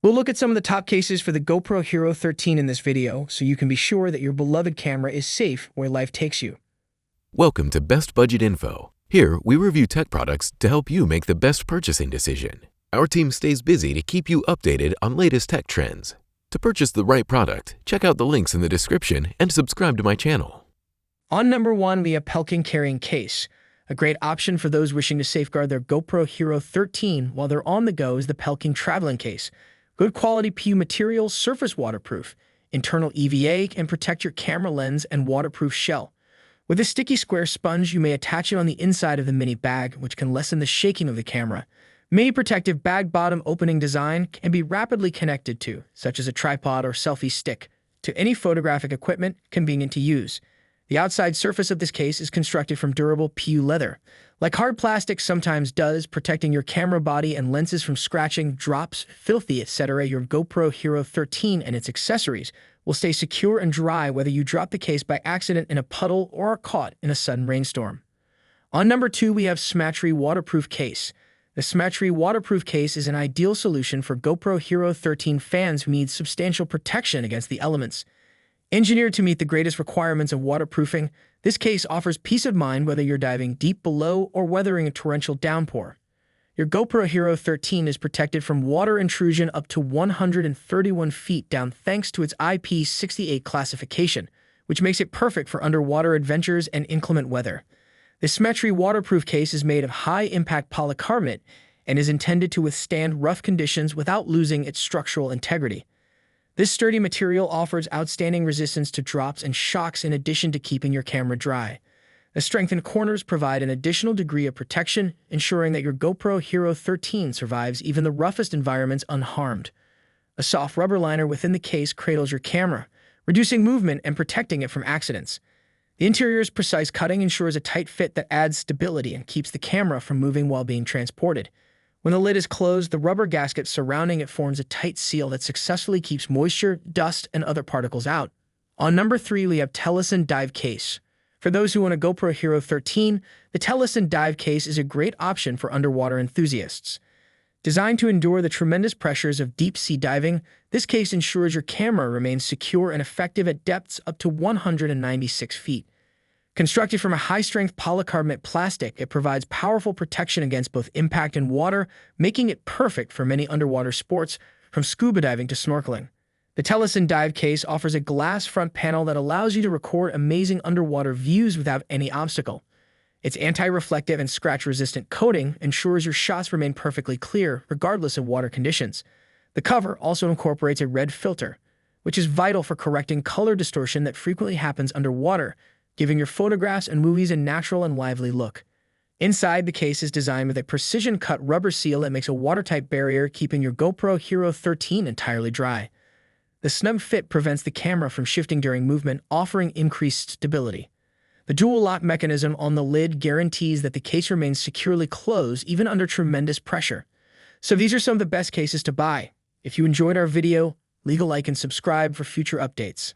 We'll look at some of the top cases for the GoPro Hero 13 in this video, so you can be sure that your beloved camera is safe where life takes you. Welcome to Best Budget Info. Here, we review tech products to help you make the best purchasing decision. Our team stays busy to keep you updated on latest tech trends. To purchase the right product, check out the links in the description and subscribe to my channel. On number 1, we have Pellking Carrying Case. A great option for those wishing to safeguard their GoPro Hero 13 while they're on the go is the Pellking Traveling Case. Good quality PU material, surface waterproof, internal EVA can protect your camera lens and waterproof shell. With a sticky square sponge, you may attach it on the inside of the mini bag, which can lessen the shaking of the camera. Mini protective bag bottom opening design can be rapidly connected to, such as a tripod or selfie stick, to any photographic equipment, convenient to use. The outside surface of this case is constructed from durable PU leather. Like hard plastic sometimes does, protecting your camera body and lenses from scratching, drops, filthy, etc., your GoPro Hero 13 and its accessories will stay secure and dry whether you drop the case by accident in a puddle or are caught in a sudden rainstorm. On number 2, we have Smatree Waterproof Case. The Smatree Waterproof Case is an ideal solution for GoPro Hero 13 fans who need substantial protection against the elements. Engineered to meet the greatest requirements of waterproofing, this case offers peace of mind whether you're diving deep below or weathering a torrential downpour. Your GoPro Hero 13 is protected from water intrusion up to 131 feet down thanks to its IP68 classification, which makes it perfect for underwater adventures and inclement weather. The Smatree waterproof case is made of high-impact polycarbonate and is intended to withstand rough conditions without losing its structural integrity. This sturdy material offers outstanding resistance to drops and shocks in addition to keeping your camera dry. The strengthened corners provide an additional degree of protection, ensuring that your GoPro Hero 13 survives even the roughest environments unharmed. A soft rubber liner within the case cradles your camera, reducing movement and protecting it from accidents. The interior's precise cutting ensures a tight fit that adds stability and keeps the camera from moving while being transported. When the lid is closed, the rubber gasket surrounding it forms a tight seal that successfully keeps moisture, dust, and other particles out. On number 3, we have Telesin Dive Case. For those who own a GoPro Hero 13, the Telesin Dive Case is a great option for underwater enthusiasts. Designed to endure the tremendous pressures of deep-sea diving, this case ensures your camera remains secure and effective at depths up to 196 feet. Constructed from a high-strength polycarbonate plastic, it provides powerful protection against both impact and water, making it perfect for many underwater sports, from scuba diving to snorkeling. The Telesin Dive Case offers a glass front panel that allows you to record amazing underwater views without any obstacle. Its anti-reflective and scratch-resistant coating ensures your shots remain perfectly clear, regardless of water conditions. The cover also incorporates a red filter, which is vital for correcting color distortion that frequently happens underwater, giving your photographs and movies a natural and lively look. Inside, the case is designed with a precision-cut rubber seal that makes a watertight barrier, keeping your GoPro Hero 13 entirely dry. The snug fit prevents the camera from shifting during movement, offering increased stability. The dual lock mechanism on the lid guarantees that the case remains securely closed even under tremendous pressure. So these are some of the best cases to buy. If you enjoyed our video, leave a like and subscribe for future updates.